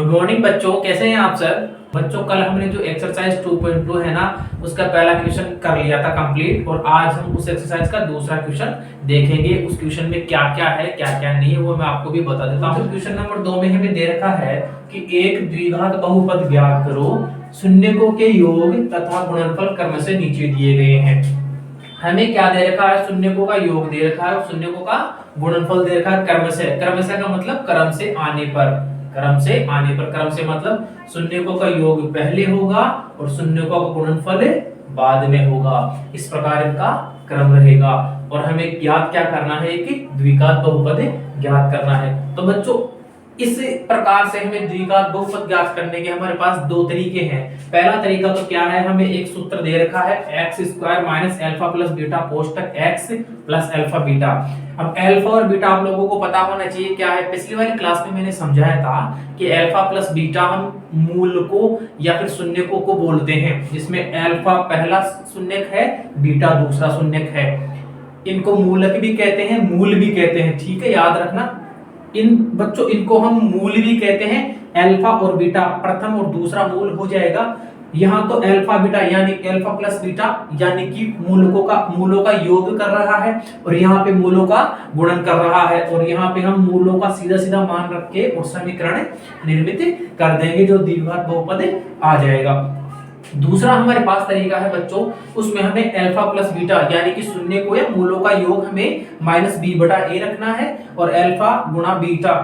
Good morning बच्चों, कैसे हैं आप सर। बच्चों कल हमने जो एक्सरसाइज 2.2 है ना उसका पहला क्वेश्चन कर लिया था कंप्लीट, और आज हम उस एक्सरसाइज का दूसरा क्वेश्चन देखेंगे। उस क्वेश्चन में क्या क्या है क्या क्या नहीं है वो मैं आपको भी बता देता हूँ। क्वेश्चन नंबर 2 में हमें दे रखा है कि एक द्विघात बहुपद ज्ञात करो, शून्यकों के योग तथा गुणनफल क्रम से नीचे दिए गए हैं। हमें क्या दे रखा है, शून्यकों का योग दे रखा है और शून्यकों का गुणनफल दे रखा है क्रम से। क्रम से का मतलब क्रम से आने पर, क्रम से आने पर, क्रम से मतलब शून्यकों का योग पहले होगा और शून्यकों का गुणनफल बाद में होगा। इस प्रकार इनका क्रम रहेगा और हमें ज्ञात क्या करना है कि द्विघात बहुपद ज्ञात करना है। तो बच्चों इस प्रकार से हमें द्विघात बहुपद ज्ञात करने के हमारे पास दो तरीके हैं। पहला तरीका तो क्या है, हमें एक सूत्र दे रखा है x square minus alpha plus beta कोष्टक x प्लस अल्फा बीटा। अब अल्फा और बीटा आप लोगों को पता होना चाहिए क्या है। पिछली वाली क्लास में मैंने समझाया था कि अल्फा प्लस बीटा हम मूल को या फिर शून्यकों को बोलते हैं, जिसमें अल्फा पहला शून्यक है, बीटा दूसरा शून्यक है। इनको मूलक भी कहते हैं, मूल भी कहते हैं, ठीक है, याद रखना। इन बच्चों इनको हम मूल भी कहते हैं। अल्फा और बीटा प्रथम और दूसरा मूल हो जाएगा। यहाँ तो अल्फा बीटा यानी अल्फा प्लस बीटा यानी कि मूलों का योग कर रहा है और यहाँ पे मूलों का गुणन कर रहा है, और यहाँ पे हम मूलों का सीधा सीधा मान रख के और समीकरण निर्मित कर देंगे जो द्विघात बहुपद आ जाएगा। दूसरा हमारे पास तरीका है बच्चों, उसमें हमें अल्फा प्लस बीटा यानी कि शून्य को या मूलों का योग हमें माइनस बी बटा ए रखना है, और अल्फा गुणा बीटा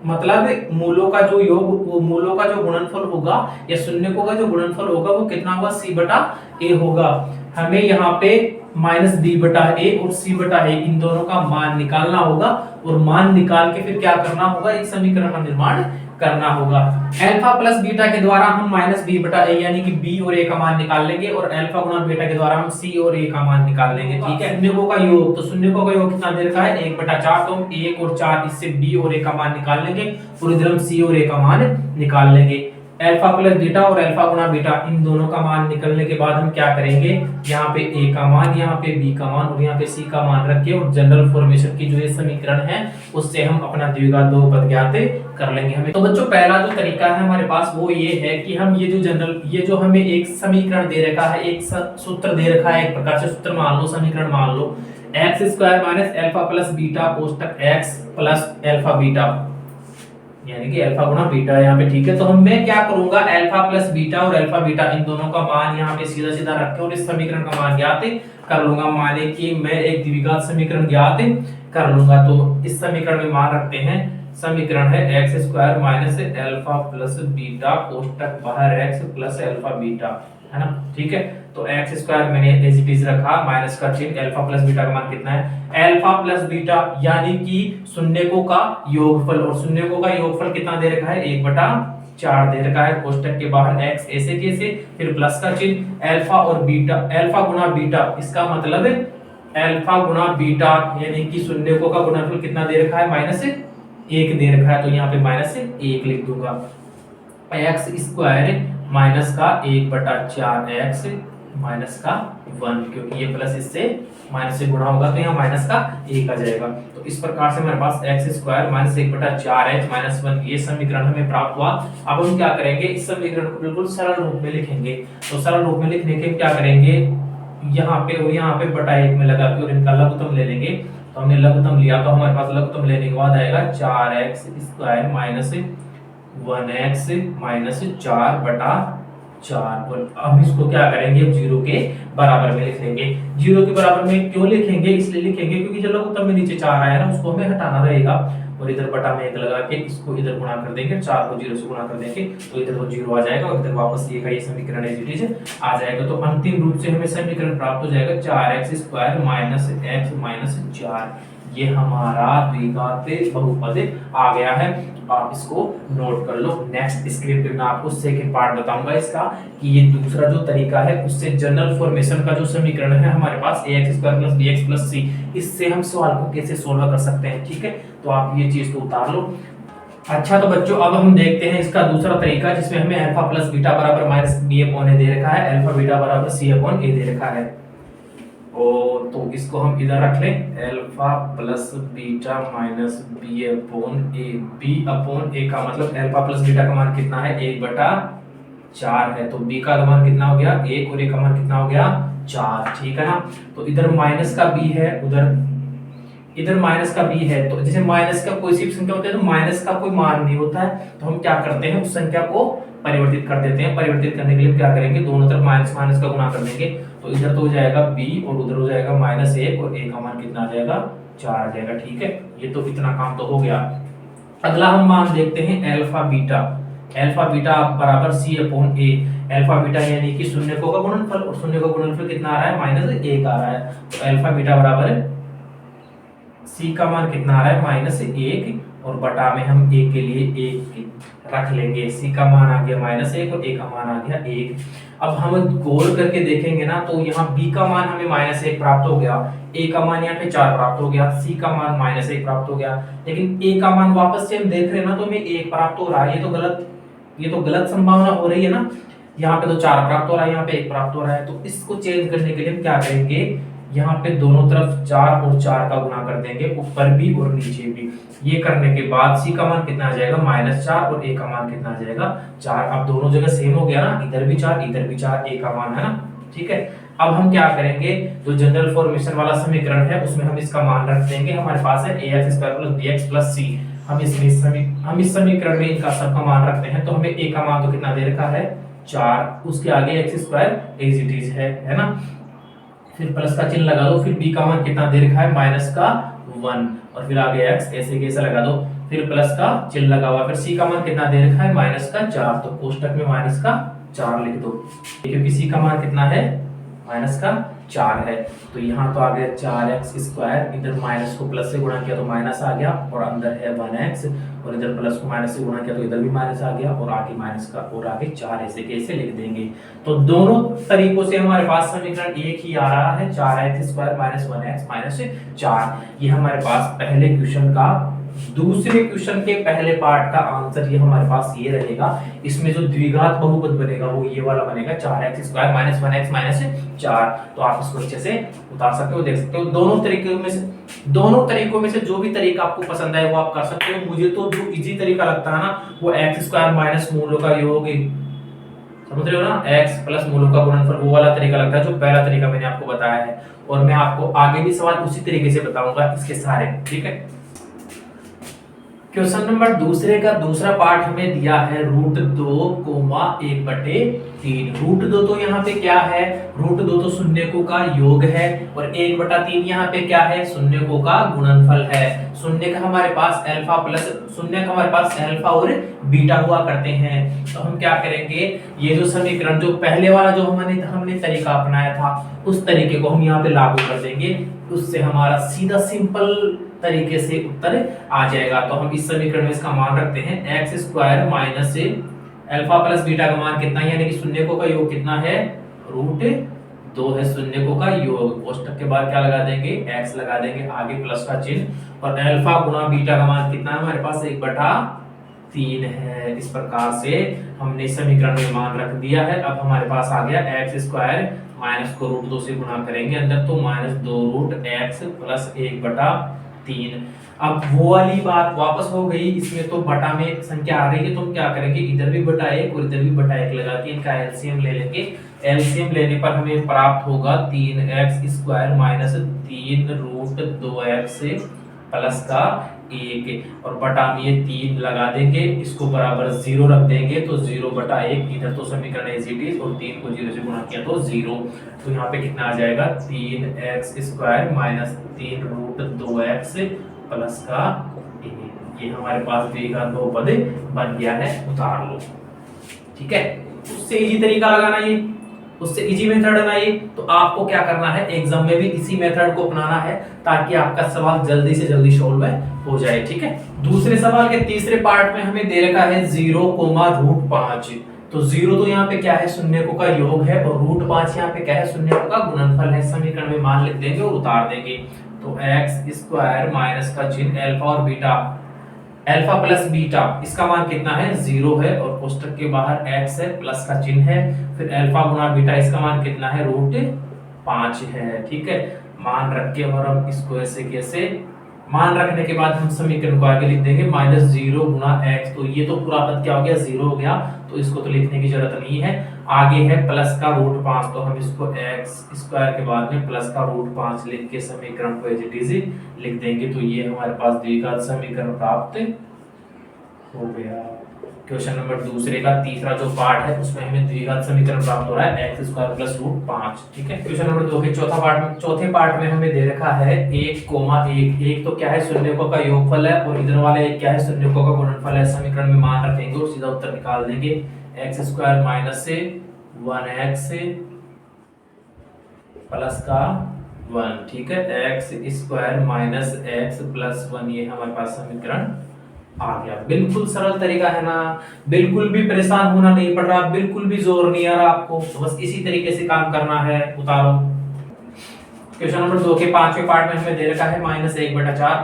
मतलब मूलों का जो योग, वो मूलों का जो गुणनफल होगा या शून्यकों का जो गुणनफल होगा वो कितना होगा, सी बटा ए होगा। हमें यहाँ पे माइनस बी बटा ए और सी बटा ए इन दोनों का मान निकालना होगा, और मान निकाल के फिर क्या करना होगा, एक समीकरण का निर्माण करना होगा। अल्फा प्लस बीटा के द्वारा हम माइनस बी बटा ए यानी कि बी और ए का मान निकाल लेंगे, और अल्फा गुणा बीटा के द्वारा हम सी और ए का मान निकाल लेंगे, ठीक है। शून्यकों का योग, तो शून्यकों का योग कितना दे रखा है, 1/4, तो हम 1 और 4 इससे बी और ए का मान निकाल लेंगे और इधर हम सी और ए का मान निकाल लेंगे। अल्फा प्लस बीटा और अल्फा गुणा बीटा इन दोनों का मान निकलने के बाद हम क्या करेंगे, यहाँ पे ए का मान, यहाँ पे बी का मान और यहाँ पे सी का मान रख के और जनरल फॉर्मेशन की जो ये समीकरण है उससे हम अपना द्विघात बहुपद ज्ञात कर लेंगे हमें। तो बच्चों पहला जो तरीका है हमारे पास वो ये है कि हम ये जो हमें एक समीकरण दे रखा है, एक सूत्र दे रखा है, एक प्रकार से सूत्र मान लो, समीकरण मान लो, X square minus alpha plus beta कोष्टक एक्स प्लस अल्फा बीटा यानी कि अल्फा गुणा बीटा यहाँ पे, ठीक है। तो मैं क्या करूंगा, अल्फा प्लस बीटा और अल्फा बीटा इन दोनों का मान यहाँ पे सीधा सीधा रख के और इस समीकरण का मान ज्ञात कर लूंगा। माने कि मैं एक द्विघात समीकरण ज्ञात कर लूंगा। तो इस समीकरण में मान रखते हैं, समीकरण है X square minus alpha plus beta कोष्टक बाहर एक्स प्लस अल्फा बीटा, है ना, ठीक है। तो एक्स स्क्वायर मैंने एज इट इज रखा, माइनस का चिन्ह, अल्फा प्लस बीटा का मान कितना है, अल्फा प्लस बीटा यानी कि शून्यकों का योगफल, और शून्यकों का योगफल कितना दे रखा है, 1/4 दे रखा है। कोष्टक के बाहर एक्स ऐसे कैसे, फिर प्लस का चिन्ह, अल्फा और बीटा, अल्फा गुणा बीटा, इसका मतलब अल्फा गुणा बीटा यानी कि शून्यकों का गुणनफल कितना दे रखा है, -1 दे रखा है। तो यहाँ पे -1 लिख दूंगा। एक्स स्क्वायर माइनस का 1/4 एक्स माइनस का 1, क्योंकि ये प्लस इससे माइनस से गुणा होगा तो यहाँ माइनस का 1 आ जाएगा। तो इस प्रकार से हमारे पास X square minus 1/4 X minus 1 ये समीकरण हमें प्राप्त हुआ। अब हम क्या करेंगे, इस समीकरण को बिल्कुल सरल रूप में लिखेंगे। तो सरल रूप में लिखने के क्या करेंगे, यहाँ पे और यहाँ पे बटा 1 में लगा के और इनका लघुत्तम ले लेंगे। तो हमने लघुत्तम लिया तो हमारे पास लघुत्तम लेने के बाद आएगा 4x square minus 1x minus 4/4, और हम इसको क्या करेंगे, अब 0 के बराबर में लिख लेंगे। 0 के बराबर में क्यों लिखेंगे, इसलिए लिखेंगे क्योंकि जो लघुत्तम में नीचे 4 आया ना उसको हमें हटाना रहेगा, और इधर बटा में 1 लगा के इसको इधर गुणा कर देंगे, 4 को 0 से गुणा कर देंगे तो इधर वो 0 आ जाएगा और इधर वापस ये का ये समीकरण एज इट इज आ जाएगा। तो अंतिम रूप से हमें समीकरण प्राप्त हो जाएगा 4x square minus x minus 4। ये हमारा द्विघात बहुपद आ गया है। आप इसको नोट कर लो। नेक्स्ट स्क्रीन पे मैं आपको सेकंड पार्ट बताऊंगा इसका, कि ये दूसरा जो तरीका है उससे जनरल फॉर्मेशन का जो समीकरण है हमारे पास ax square plus bx plus c, इससे हम सवाल को कैसे सोल्व कर सकते हैं, ठीक है। तो आप ये चीज तो उतार लो। अच्छा तो बच्चों अब हम देखते हैं इसका दूसरा तरीका, जिसमें हमें अल्फा प्लस बीटा बराबर माइनस बी अपॉन ए दे रखा है, अल्फा बीटा बराबर सी अपॉन ए दे रखा है। और तो इसको हम इधर रख लें, alpha plus beta minus B upon A. B upon A का मतलब अल्फा प्लस बीटा का मान कितना है, 1/4 है। तो बी का मान कितना हो गया, 1, और ए का मान कितना हो गया, 4। ठीक है ना। तो इधर माइनस का बी है, उधर इधर माइनस का बी है। तो जैसे माइनस का कोई सी संख्या होती है तो माइनस का कोई मान नहीं होता है, तो हम क्या करते हैं, उस संख्या को परिवर्तित कर देते हैं। परिवर्तित करने के लिए क्या करेंगे, दोनों तरफ माइनस माइनस का गुणा कर देंगे। तो इधर तो हो जाएगा बी और उधर हो जाएगा -1, और ए का मान कितना आ जाएगा, 4 आ जाएगा। ठीक है, ये तो इतना काम तो हो गया। अगला हम मान देखते हैं अल्फा बीटा। अल्फा बीटा बराबर सी अपॉन ए। अल्फा बीटा यानी कि शून्यकों का गुणनफल, और शून्य का गुणनफल कितना आ रहा है, -1 आ रहा है। तो अल्फा बीटा बराबर सी का मान कितना आ रहा है, -1, और बटा में हम ए के लिए 1 रख लेंगे। सी का मान आ गया -1 और ए का मान आ गया 1। अब हम गौर करके देखेंगे ना, तो यहाँ बी का मान हमें -1 प्राप्त हो गया, ए का मान यहाँ पे 4 प्राप्त हो गया, सी का मान -1 प्राप्त हो गया। लेकिन ए का मान वापस से हम देख रहे हैं ना, तो हमें 1 प्राप्त हो रहा है। ये तो गलत संभावना हो रही है ना। यहाँ पे तो 4 प्राप्त हो रहा है, यहाँ पे 1 प्राप्त हो रहा है। तो इसको चेंज करने के लिए हम क्या करेंगे, यहाँ पे दोनों तरफ 4 और 4 का गुणा कर देंगे, ऊपर भी और नीचे भी। ये करने के बाद सी का मान कितना आ जाएगा, -4, और ए का मान कितना आ जाएगा, 4। अब दोनों जगह सेम हो गया ना, इधर भी 4 इधर भी 4, ए का मान है ना। ठीक है, अब हम क्या करेंगे, जो जनरल फॉर्मेशन वाला समीकरण है उसमें हम इसका मान रख देंगे। हमारे पास है ax² + bx + c। हम इस समीकरण में इनका सबका मान रखते हैं। तो हमें ए का मान तो कितना दे रखा है, 4, उसके आगे x² एज इट इज है ना। फिर प्लस का चिन्ह लगा दो, फिर b का मान कितना दे रखा है, -1, और फिर आगे x ऐसे कैसे लगा दो, फिर प्लस का चिन्ह लगा हुआ, फिर c का मान कितना दे रखा है, -4। तो कोष्टक में -4 लिख दो, क्योंकि c का मान कितना है, -4 है। तो यहाँ तो आ गया 4x², इधर माइनस को प्लस से गुणा किया तो माइनस आ गया, और अंदर है 1x, और इधर प्लस को माइनस से गुणा किया तो इधर भी माइनस आ गया, और आगे माइनस का और आगे 4 ऐसे कैसे लिख देंगे। तो दोनों तरीकों से हमारे पास समीकरण एक ही आ रहा है, 4x² - 1x - 4। ये हमारे पास पहले क्वेश्चन का, दूसरे क्वेश्चन के पहले पार्ट का आंसर ये हमारे पास ये रहेगा। इसमें जो द्विघात बहुपद बनेगा वो ये वाला बनेगा, 4x² - 1x - 4। तो आप इसको अच्छे से उतार सकते हो, देख सकते हो। दोनों तरीकों में से जो भी तरीका आपको पसंद है वो आप कर सकते हो। मुझे तो जो इजी तरीका लगता है ना, वो x² माइनस मूलों का योग, समझ रहे हो ना, x प्लस मूलों का गुणनफल, वो वाला तरीका लगता है, जो पहला तरीका मैंने आपको बताया है। और मैं आपको आगे भी सवाल उसी तरीके से बताऊंगा इसके सारे। ठीक है, क्वेश्चन नंबर दूसरे का दूसरा पार्ट हमें दिया है √2,1/3। √2 तो यहाँ पे क्या है, √2 तो शून्यकों का योग है, और 1/3 यहाँ पे क्या है, शून्यकों का गुणनफल है। शून्य का हमारे पास अल्फा और बीटा हुआ करते हैं। तो हम क्या करेंगे, ये जो समीकरण, जो पहले वाला जो हमने तरीका अपनाया था, उस तरीके को हम यहाँ पे लागू कर देंगे। उससे हमारा सीधा सिंपल तरीके से उत्तर आ जाएगा। तो हम इस समीकरण में इसका मान रखते हैं, x² minus alpha plus beta का मान कितना है, यानी कि शून्यकों का योग कितना है, √2 है शून्यकों का योग। कोष्टक के बाद क्या लगा देंगे, x लगा देंगे, आगे प्लस का चिन्ह, और अल्फा गुना बीटा का मान कितना है हमारे पास, 1/3 है। इस प्रकार से हमने समीकरण में मान रख दिया है। अब हमारे पास आ गया x² माइनस को √2 से गुणा करेंगे अंदर, तो -2√x प्लस 1/3। अब वो वाली बात वापस हो गई, इसमें तो बटा में संख्या आ रही है, तो हम क्या करेंगे, इधर भी बटा 1 और इधर भी बटा 1 लगा के इनका एलसीएम ले लेंगे। एलसीएम लेने पर हमें प्राप्त होगा 3x² माइनस 3√2x प्लस का 1, और बटा में ये 3 लगा देंगे, इसको बराबर 0 रख देंगे, तो 0/1। इधर तो समीकरण इज इट इज, और 3 को 0 से गुणा किया तो 0। तो यहाँ पे कितना आ जाएगा, 3x² माइनस 3√2x प्लस का 1। ये हमारे पास द्विघात बहुपद बन गया है, उतार लो। ठीक है, उससे इजी तरीका लगाना, ये उससे इजी मेथड है ये। तो आपको क्या करना है, एग्जाम में भी इसी मेथड को अपनाना है, ताकि आपका सवाल जल्दी से जल्दी सॉल्व हो जाए। ठीक है, दूसरे सवाल के तीसरे पार्ट में हमें दे रखा है 0,5। तो 0 तो यहाँ पे क्या है, शून्यकों का योग है, और √5 यहाँ पे क्या है, शून्यकों का गुणनफल है। समीकरण में मान लिख देंगे और उतार देंगे। तो x² माइनस का चिन्ह अल्फा और बीटा, अल्फा प्लस बीटा, इसका मान कितना है, 0 है, और कोष्टक के बाहर x है, प्लस का चिन्ह है, फिर अल्फा गुना बीटा, इसका मान कितना है, 5 है, ठीक है। मान रख के और हम इसको ऐसे कैसे मान रखने के बाद हम समीकरण को आगे लिख देंगे -0 गुना x। तो ये तो पूरा पद क्या हो गया, 0 हो गया, तो इसको तो लिखने की जरूरत नहीं है। आगे है प्लस का रूट 5, तो हम इसको x स्क्वायर के बाद में प्लस का रूट 5 लिख के समीकरण को एज इट इज लिख देंगे। तो ये हमारे पास द्विघात समीकरण प्राप्त हो गया। क्वेश्चन नंबर दूसरे का तीसरा जो पार्ट है उसमें हमें द्विघात समीकरण प्राप्त हो रहा है x स्क्वायर प्लस रूट 5, ठीक है। क्वेश्चन नंबर 2 के चौथे पार्ट में हमें दे रखा है 1,1। एक तो क्या है, शून्यकों का योगफल है, और इधर वाले क्या है, शून्यकों का गुणनफल है। समीकरण में मान रखेंगे और सीधा उत्तर निकाल देंगे। x स्क्वायर माइनस से 1x प्लस का 1, ठीक है। x square minus x plus 1, ये हमारे पास समीकरण आ गया। बिल्कुल सरल तरीका है ना, बिल्कुल भी परेशान होना नहीं पड़ रहा, बिल्कुल भी जोर नहीं आ रहा आपको, तो बस इसी तरीके से काम करना है। उतारो। क्वेश्चन नंबर 2 के 5वें पार्ट में हमें दे रखा है -1/4,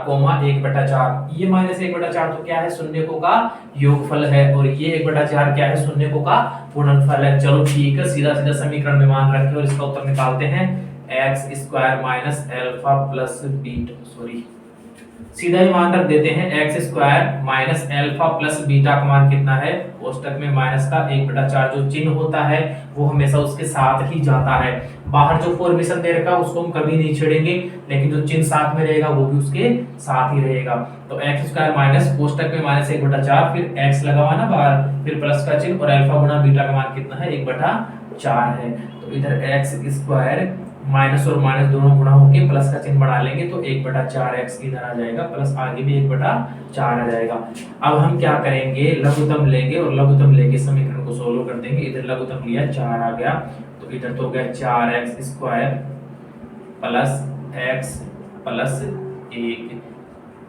1/4। ये -1/4 तो क्या है, शून्यकों का योगफल है, और ये 1/4 क्या है, शून्यकों का गुणनफल है। चलो ठीक है, सीधा सीधा समीकरण में मान रखें और इसका उत्तर निकालते हैं। x square minus alpha plus beta, sorry सीधा ही मान रख देते हैं। x square minus alpha plus beta का मान कितना है, कोष्टक में माइनस का 1/4 जो चिन्ह होता है वो हमेशा उसके साथ ही जाता है। बाहर जो फॉर्मेशन दे रखा उसको हम कभी नहीं छेड़ेंगे, लेकिन जो चिन्ह साथ में रहेगा वो भी उसके साथ ही रहेगा। तो x स्क्वायर माइनस कोष्टक में माइनस 1/4, फिर x लगा हुआ ना बाहर, फिर प्लस का चिन्ह, और अल्फा गुना बीटा का मान कितना है, 1/4 है। तो इधर x स्क्वायर माइनस और माइनस दोनों गुणा होके प्लस का चिन्ह बढ़ा लेंगे, तो 1/4x इधर आ जाएगा, प्लस आगे भी 1/4 आ जाएगा। अब हम क्या करेंगे, लघुत्तम लेंगे, और लघुत्तम लेके समीकरण को सोल्व कर देंगे। इधर लघुत्तम लिया 4 आ गया, तो इधर तो हो गया 4x square plus x plus 1,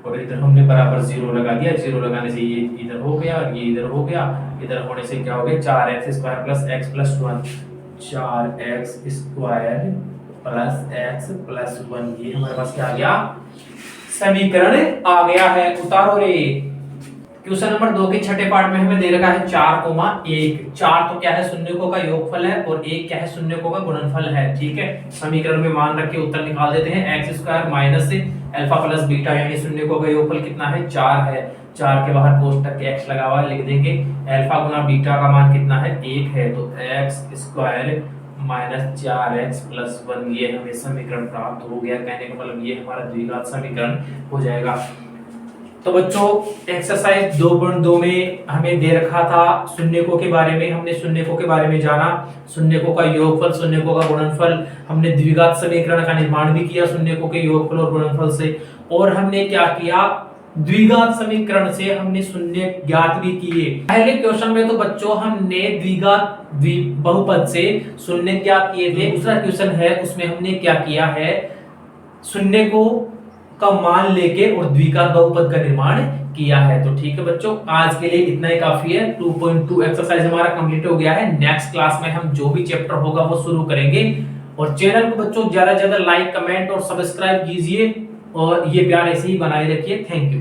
और इधर हमने बराबर 0 लगा दिया। 0 लगाने से ये इधर हो गया और ये इधर हो गया। इधर होने से क्या हो गया, 4x square plus x plus 1, 4x square plus x plus 1, ये हमारे पास क्या आ गया, समीकरण आ गया है। उतारो रे। क्वेश्चन नंबर 2 के छठे पार्ट में हमें दे रखा है 4,1। 4 तो क्या है, शून्यकों का योगफल है, और 1 क्या है, शून्यकों का गुणनफल है, ठीक है। समीकरण में मान रख के उत्तर निकाल देते हैं। x square minus alpha plus beta, यानी शून्यकों का योगफल कितना है, 4 है। 4 के बाहर कोष्टक के x लगा हुआ है, लिख देंगे। अल्फा गुना बीटा का मान कितना है, 1 है, तो x square minus 4x plus 1, ये हमें समीकरण प्राप्त हो गया। कहने का मतलब ये हमारा द्विघात समीकरण हो जाएगा। तो बच्चों, एक्सरसाइज 2.2 में हमें दे रखा था शून्यकों के बारे में, हमने शून्यकों के बारे में जाना, शून्यकों का योगफल, शून्यकों का गुणनफल, हमने द्विघात समीकरण का निर्माण भी किया शून्यकों के योगफल और गुणनफल से, और हमने क्या किया, द्विघात समीकरण से हमने शून्य ज्ञात भी किए। पहले क्वेश्चन में तो बच्चों हमने द्विघात बहुपद से शून्य ज्ञात किए थे। दूसरा क्वेश्चन है उसमें हमने क्या किया है, शून्य को का मान लेके और द्विघात बहुपद का निर्माण किया है। तो ठीक है बच्चों, आज के लिए इतना ही काफी है। 2.2 एक्सरसाइज हमारा कंप्लीट हो गया है। नेक्स्ट क्लास में हम जो भी चैप्टर होगा वो शुरू करेंगे, और चैनल को बच्चों ज्यादा से ज्यादा लाइक, कमेंट और सब्सक्राइब कीजिए, और ये प्यार ऐसे ही बनाए रखिए। Thank you.